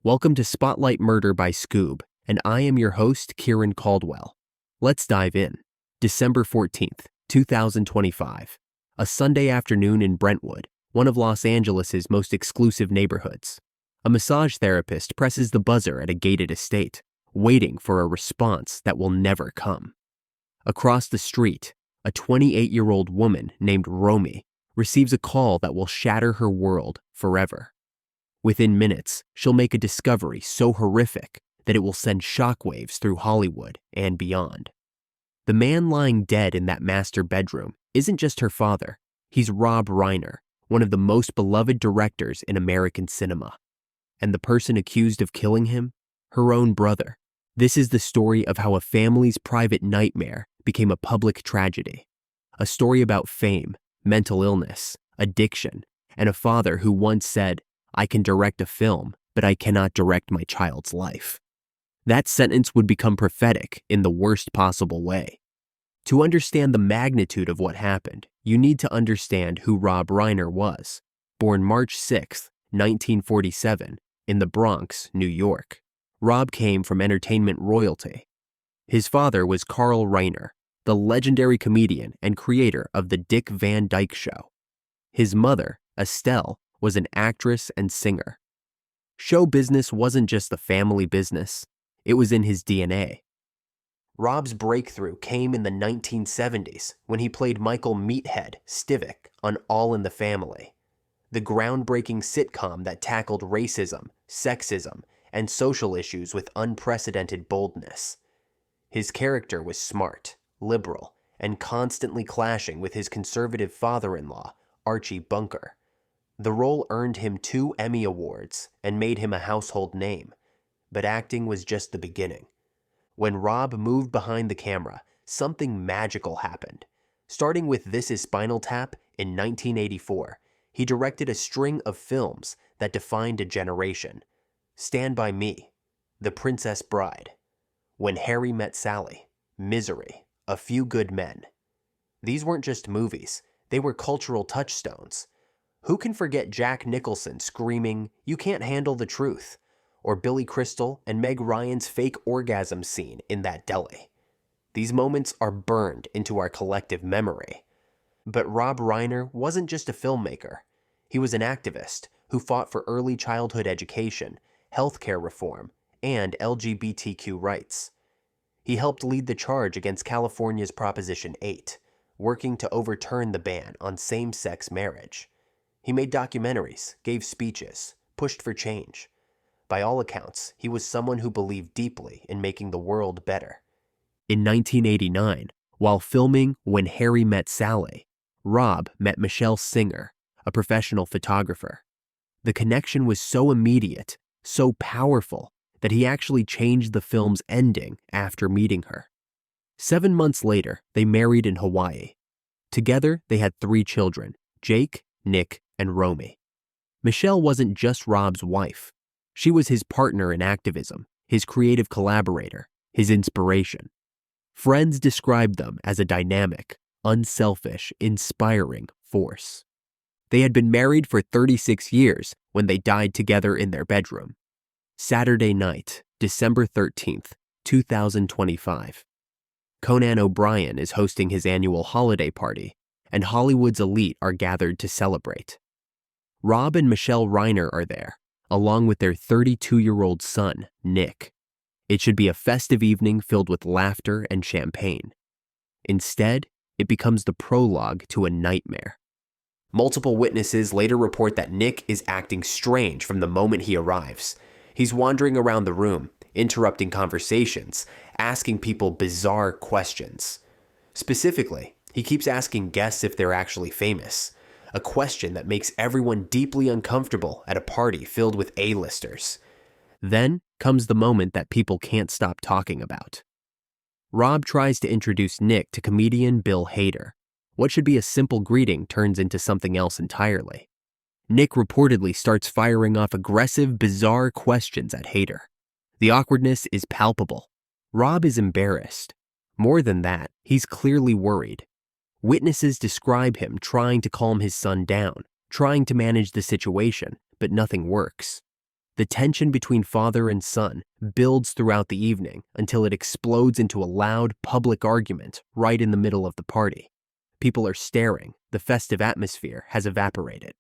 Welcome to Spotlight Murder by Skoob, and I am your host, Kieran Caldwell. Let's dive in. December 14th, 2025. A Sunday afternoon in Brentwood, one of Los Angeles' most exclusive neighborhoods. A massage therapist presses the buzzer at a gated estate, waiting for a response that will never come. Across the street, a 28-year-old woman named Romy receives a call that will shatter her world forever. Within minutes, she'll make a discovery so horrific that it will send shockwaves through Hollywood and beyond. The man lying dead in that master bedroom isn't just her father. He's Rob Reiner, one of the most beloved directors in American cinema. And the person accused of killing him? Her own brother. This is the story of how a family's private nightmare became a public tragedy. A story about fame, mental illness, addiction, and a father who once said, "I can direct a film, but I cannot direct my child's life." That sentence would become prophetic in the worst possible way. To understand the magnitude of what happened, you need to understand who Rob Reiner was. Born March 6, 1947, in the Bronx, New York, Rob came from entertainment royalty. His father was Carl Reiner, the legendary comedian and creator of The Dick Van Dyke Show. His mother, Estelle, was an actress and singer. Show business wasn't just the family business, it was in his DNA. Rob's breakthrough came in the 1970s when he played Michael Meathead Stivic on All in the Family, the groundbreaking sitcom that tackled racism, sexism, and social issues with unprecedented boldness. His character was smart, liberal, and constantly clashing with his conservative father-in-law, Archie Bunker. The role earned him 2 Emmy Awards and made him a household name, but acting was just the beginning. When Rob moved behind the camera, something magical happened. Starting with This Is Spinal Tap in 1984, he directed a string of films that defined a generation. Stand By Me, The Princess Bride, When Harry Met Sally, Misery, A Few Good Men. These weren't just movies, they were cultural touchstones. Who can forget Jack Nicholson screaming, "You can't handle the truth," or Billy Crystal and Meg Ryan's fake orgasm scene in that deli? These moments are burned into our collective memory. But Rob Reiner wasn't just a filmmaker. He was an activist who fought for early childhood education, healthcare reform, and LGBTQ rights. He helped lead the charge against California's Proposition 8, working to overturn the ban on same-sex marriage. He made documentaries, gave speeches, pushed for change. By all accounts, he was someone who believed deeply in making the world better. In 1989, while filming When Harry Met Sally, Rob met Michele Singer, a professional photographer. The connection was so immediate, so powerful, that he actually changed the film's ending after meeting her. 7 months later, they married in Hawaii. Together, they had 3 children, Jake, Nick, and Romy. Michele wasn't just Rob's wife. She was his partner in activism, his creative collaborator, his inspiration. Friends described them as a dynamic, unselfish, inspiring force. They had been married for 36 years when they died together in their bedroom. Saturday night, December 13th, 2025. Conan O'Brien is hosting his annual holiday party, and Hollywood's elite are gathered to celebrate. Rob and Michele Reiner are there, along with their 32-year-old son, Nick. It should be a festive evening filled with laughter and champagne. Instead, it becomes the prologue to a nightmare. Multiple witnesses later report that Nick is acting strange from the moment he arrives. He's wandering around the room, interrupting conversations, asking people bizarre questions. Specifically, he keeps asking guests if they're actually famous, a question that makes everyone deeply uncomfortable at a party filled with A-listers. Then comes the moment that people can't stop talking about. Rob tries to introduce Nick to comedian Bill Hader. What should be a simple greeting turns into something else entirely. Nick reportedly starts firing off aggressive, bizarre questions at Hader. The awkwardness is palpable. Rob is embarrassed. More than that, he's clearly worried. Witnesses describe him trying to calm his son down, trying to manage the situation, but nothing works. The tension between father and son builds throughout the evening until it explodes into a loud public argument right in the middle of the party. People are staring. The festive atmosphere has evaporated.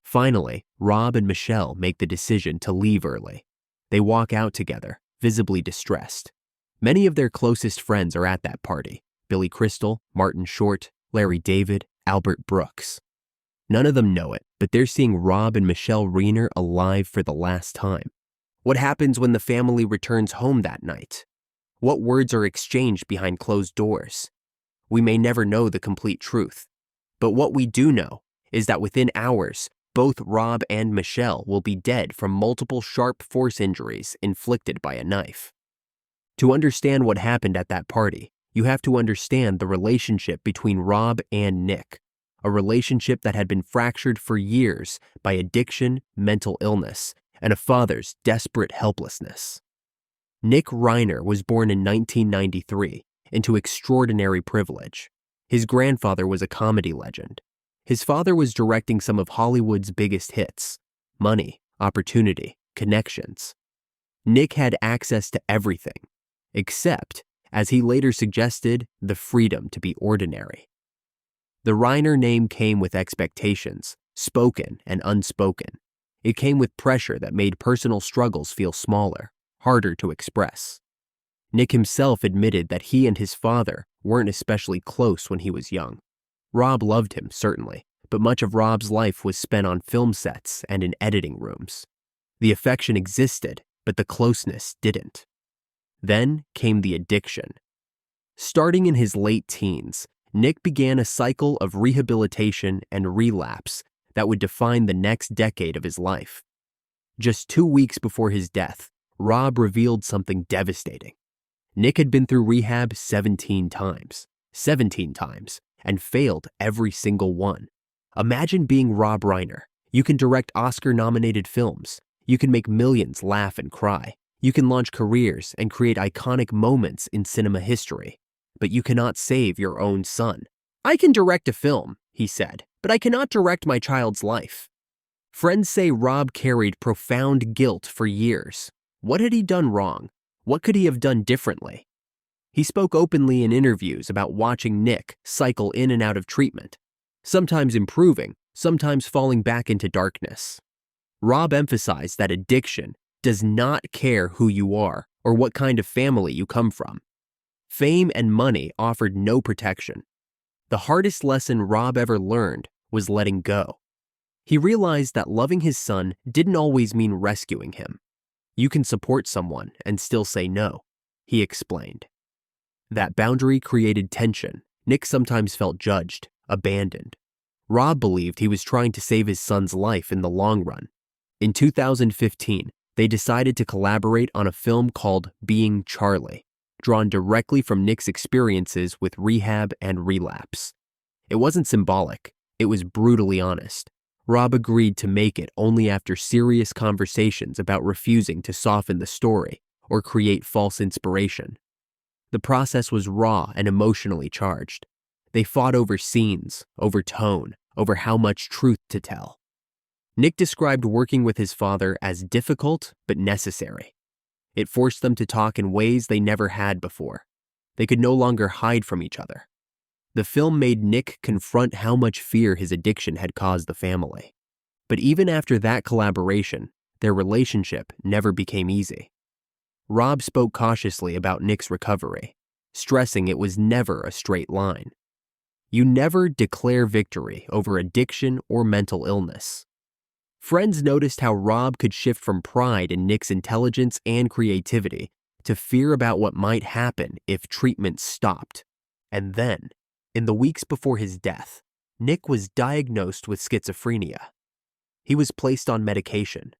Finally, Rob and Michele make the decision to leave early. They walk out together, visibly distressed. Many of their closest friends are at that party: Billy Crystal, Martin Short, Larry David, Albert Brooks. None of them know it, but they're seeing Rob and Michele Reiner alive for the last time. What happens when the family returns home that night? What words are exchanged behind closed doors? We may never know the complete truth. But what we do know is that within hours, both Rob and Michele will be dead from multiple sharp force injuries inflicted by a knife. To understand what happened at that party, you have to understand the relationship between Rob and Nick, a relationship that had been fractured for years by addiction, mental illness, and a father's desperate helplessness. Nick Reiner was born in 1993 into extraordinary privilege. His grandfather was a comedy legend. His father was directing some of Hollywood's biggest hits: money, opportunity, connections. Nick had access to everything, except, as he later suggested, the freedom to be ordinary. The Reiner name came with expectations, spoken and unspoken. It came with pressure that made personal struggles feel smaller, harder to express. Nick himself admitted that he and his father weren't especially close when he was young. Rob loved him, certainly, but much of Rob's life was spent on film sets and in editing rooms. The affection existed, but the closeness didn't. Then came the addiction. Starting in his late teens, Nick began a cycle of rehabilitation and relapse that would define the next decade of his life. Just 2 weeks before his death, Rob revealed something devastating. Nick had been through rehab 17 times, and failed every single one. Imagine being Rob Reiner. You can direct Oscar-nominated films. You can make millions laugh and cry. You can launch careers and create iconic moments in cinema history. But you cannot save your own son. "I can direct a film," he said, "but I cannot direct my child's life." Friends say Rob carried profound guilt for years. What had he done wrong? What could he have done differently? He spoke openly in interviews about watching Nick cycle in and out of treatment, sometimes improving, sometimes falling back into darkness. Rob emphasized that addiction does not care who you are or what kind of family you come from. Fame and money offered no protection. The hardest lesson Rob ever learned was letting go. He realized that loving his son didn't always mean rescuing him. You can support someone and still say no, he explained. That boundary created tension. Nick sometimes felt judged, abandoned. Rob believed he was trying to save his son's life in the long run. In 2015, they decided to collaborate on a film called Being Charlie, drawn directly from Nick's experiences with rehab and relapse. It wasn't symbolic, it was brutally honest. Rob agreed to make it only after serious conversations about refusing to soften the story or create false inspiration. The process was raw and emotionally charged. They fought over scenes, over tone, over how much truth to tell. Nick described working with his father as difficult but necessary. It forced them to talk in ways they never had before. They could no longer hide from each other. The film made Nick confront how much fear his addiction had caused the family. But even after that collaboration, their relationship never became easy. Rob spoke cautiously about Nick's recovery, stressing it was never a straight line. You never declare victory over addiction or mental illness. Friends noticed how Rob could shift from pride in Nick's intelligence and creativity to fear about what might happen if treatment stopped. And then, in the weeks before his death, Nick was diagnosed with schizophrenia. He was placed on medication.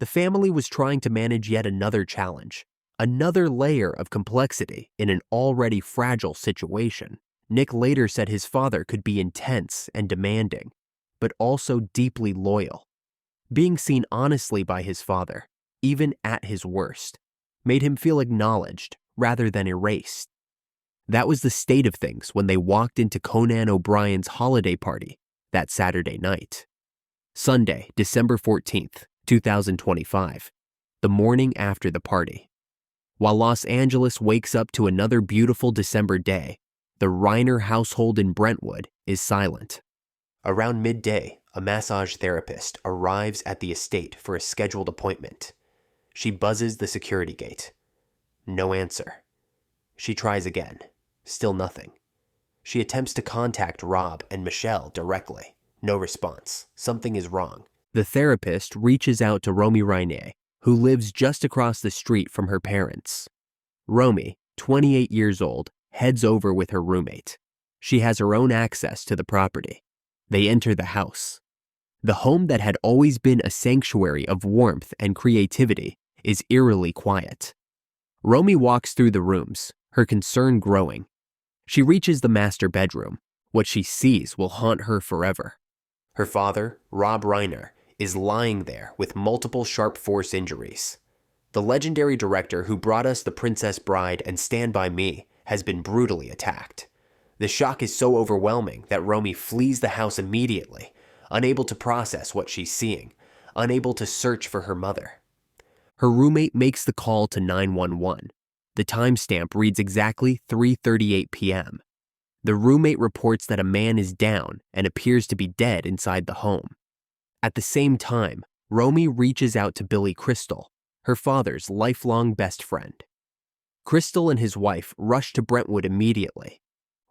The family was trying to manage yet another challenge, another layer of complexity in an already fragile situation. Nick later said his father could be intense and demanding, but also deeply loyal. Being seen honestly by his father, even at his worst, made him feel acknowledged rather than erased. That was the state of things when they walked into Conan O'Brien's holiday party that Saturday night. Sunday, December 14th, 2025, the morning after the party. While Los Angeles wakes up to another beautiful December day, the Reiner household in Brentwood is silent. Around midday, a massage therapist arrives at the estate for a scheduled appointment. She buzzes the security gate. No answer. She tries again. Still nothing. She attempts to contact Rob and Michele directly. No response. Something is wrong. The therapist reaches out to Romy Reiner, who lives just across the street from her parents. Romy, 28 years old, heads over with her roommate. She has her own access to the property. They enter the house. The home that had always been a sanctuary of warmth and creativity is eerily quiet. Romy walks through the rooms, her concern growing. She reaches the master bedroom. What she sees will haunt her forever. Her father, Rob Reiner, is lying there with multiple sharp force injuries. The legendary director who brought us The Princess Bride and Stand By Me has been brutally attacked. The shock is so overwhelming that Romy flees the house immediately, unable to process what she's seeing, unable to search for her mother. Her roommate makes the call to 911. The timestamp reads exactly 3:38 p.m. The roommate reports that a man is down and appears to be dead inside the home. At the same time, Romy reaches out to Billy Crystal, her father's lifelong best friend. Crystal and his wife rush to Brentwood immediately.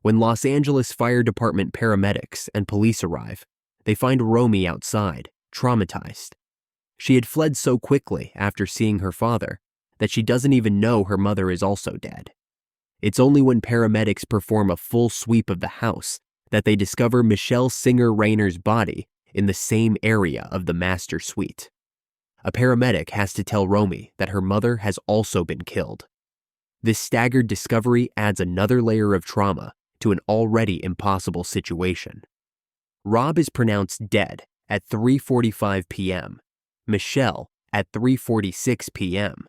When Los Angeles Fire Department paramedics and police arrive, they find Romy outside, traumatized. She had fled so quickly after seeing her father that she doesn't even know her mother is also dead. It's only when paramedics perform a full sweep of the house that they discover Michele Singer Reiner's body in the same area of the master suite. A paramedic has to tell Romy that her mother has also been killed. This staggered discovery adds another layer of trauma to an already impossible situation. Rob is pronounced dead at 3:45 p.m., Michele at 3:46 p.m.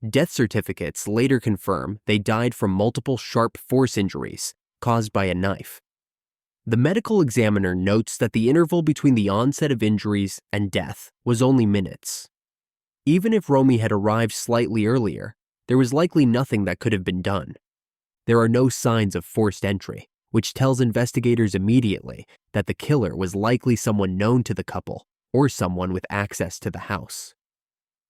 Death certificates later confirm they died from multiple sharp force injuries caused by a knife. The medical examiner notes that the interval between the onset of injuries and death was only minutes. Even if Romy had arrived slightly earlier, there was likely nothing that could have been done. There are no signs of forced entry, which tells investigators immediately that the killer was likely someone known to the couple or someone with access to the house.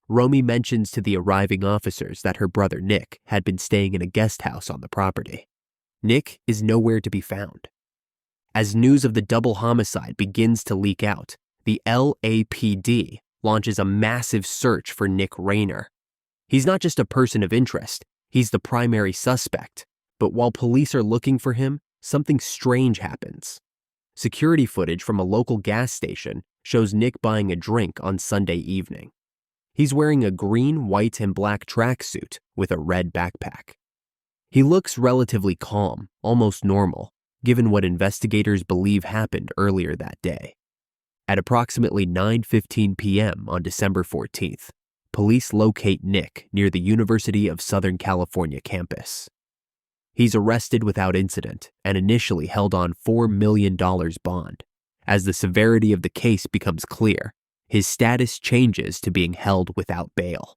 Romy mentions to the arriving officers that her brother Nick had been staying in a guest house on the property. Nick is nowhere to be found. As news of the double homicide begins to leak out, the LAPD launches a massive search for Nick Reiner. He's not just a person of interest, he's the primary suspect. But while police are looking for him, something strange happens. Security footage from a local gas station shows Nick buying a drink on Sunday evening. He's wearing a green, white, and black tracksuit with a red backpack. He looks relatively calm, almost normal, given what investigators believe happened earlier that day. At approximately 9:15 p.m. on December 14th, police locate Nick near the University of Southern California campus. He's arrested without incident and initially held on $4 million bond. As the severity of the case becomes clear, his status changes to being held without bail.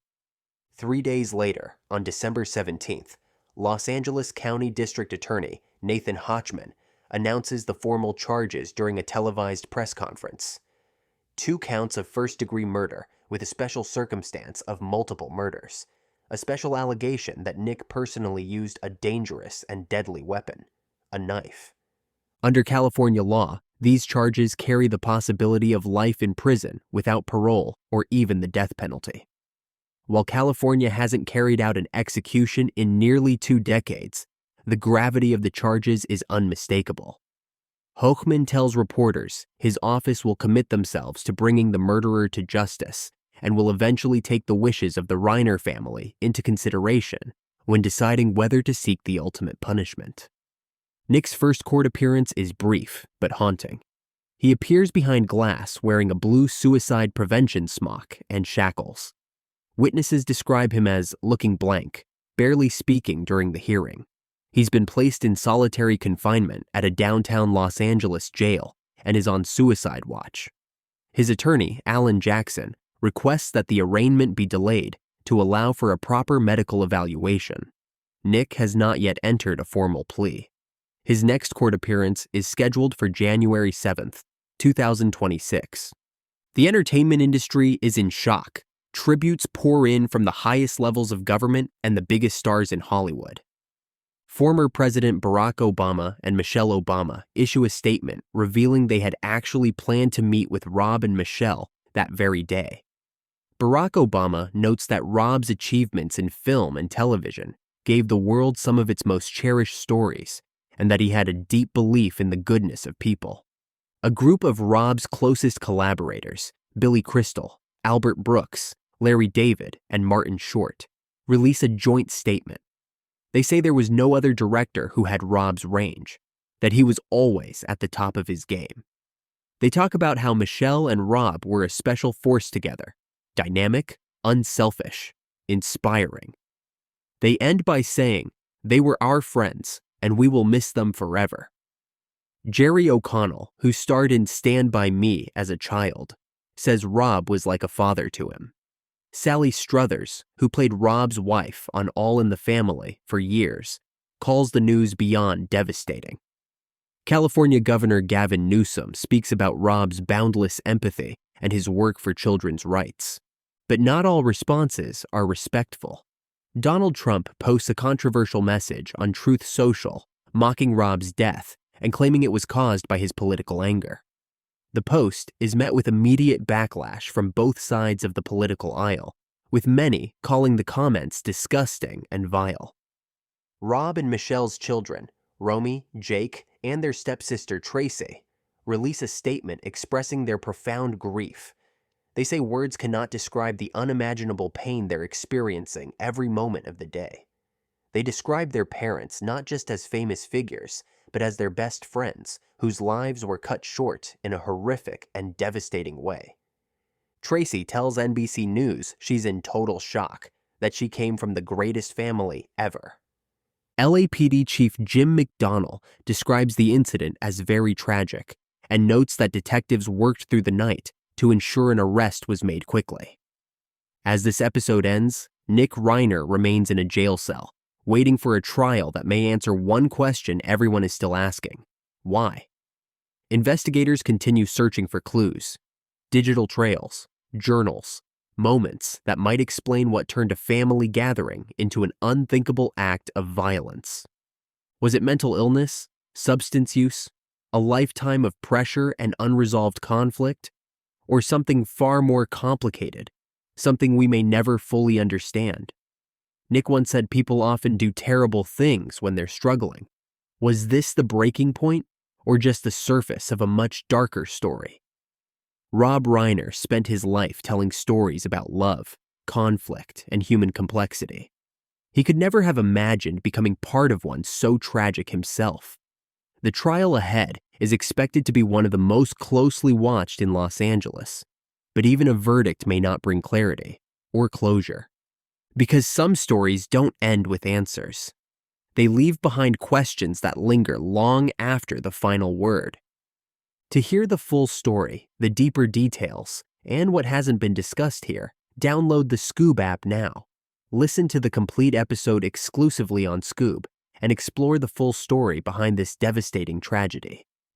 3 days later, on December 17th, Los Angeles County District Attorney Nathan Hochman announces the formal charges during a televised press conference. 2 counts of first-degree murder with a special circumstance of multiple murders. A special allegation that Nick personally used a dangerous and deadly weapon, a knife. Under California law, these charges carry the possibility of life in prison without parole or even the death penalty. While California hasn't carried out an execution in nearly 2 decades, the gravity of the charges is unmistakable. Hochman tells reporters his office will commit themselves to bringing the murderer to justice and will eventually take the wishes of the Reiner family into consideration when deciding whether to seek the ultimate punishment. Nick's first court appearance is brief but haunting. He appears behind glass wearing a blue suicide prevention smock and shackles. Witnesses describe him as looking blank, barely speaking during the hearing. He's been placed in solitary confinement at a downtown Los Angeles jail and is on suicide watch. His attorney, Alan Jackson, requests that the arraignment be delayed to allow for a proper medical evaluation. Nick has not yet entered a formal plea. His next court appearance is scheduled for January 7th, 2026. The entertainment industry is in shock. Tributes pour in from the highest levels of government and the biggest stars in Hollywood. Former President Barack Obama and Michelle Obama issue a statement revealing they had actually planned to meet with Rob and Michele that very day. Barack Obama notes that Rob's achievements in film and television gave the world some of its most cherished stories, and that he had a deep belief in the goodness of people. A group of Rob's closest collaborators, Billy Crystal, Albert Brooks, Larry David, and Martin Short, release a joint statement. They say there was no other director who had Rob's range, that he was always at the top of his game. They talk about how Michele and Rob were a special force together, dynamic, unselfish, inspiring. They end by saying, "They were our friends, and we will miss them forever." Jerry O'Connell, who starred in Stand By Me as a child, says Rob was like a father to him. Sally Struthers, who played Rob's wife on All in the Family for years, calls the news beyond devastating. California Governor Gavin Newsom speaks about Rob's boundless empathy and his work for children's rights. But not all responses are respectful. Donald Trump posts a controversial message on Truth Social, mocking Rob's death and claiming it was caused by his political anger. The post is met with immediate backlash from both sides of the political aisle, with many calling the comments disgusting and vile. Rob and Michele's children, Romy, Jake, and their stepsister Tracy, release a statement expressing their profound grief. They say words cannot describe the unimaginable pain they're experiencing every moment of the day. They describe their parents not just as famous figures, but as their best friends, whose lives were cut short in a horrific and devastating way. Tracy tells NBC News she's in total shock, that she came from the greatest family ever. LAPD Chief Jim McDonnell describes the incident as very tragic and notes that detectives worked through the night to ensure an arrest was made quickly. As this episode ends, Nick Reiner remains in a jail cell, waiting for a trial that may answer one question everyone is still asking: why? Investigators continue searching for clues, digital trails, journals, moments that might explain what turned a family gathering into an unthinkable act of violence. Was it mental illness, substance use, a lifetime of pressure and unresolved conflict, or something far more complicated, something we may never fully understand? Nick once said people often do terrible things when they're struggling. Was this the breaking point, or just the surface of a much darker story? Rob Reiner spent his life telling stories about love, conflict, and human complexity. He could never have imagined becoming part of one so tragic himself. The trial ahead is expected to be one of the most closely watched in Los Angeles, but even a verdict may not bring clarity or closure. Because some stories don't end with answers. They leave behind questions that linger long after the final word. To hear the full story, the deeper details, and what hasn't been discussed here, download the Skoob app now. Listen to the complete episode exclusively on Skoob and explore the full story behind this devastating tragedy.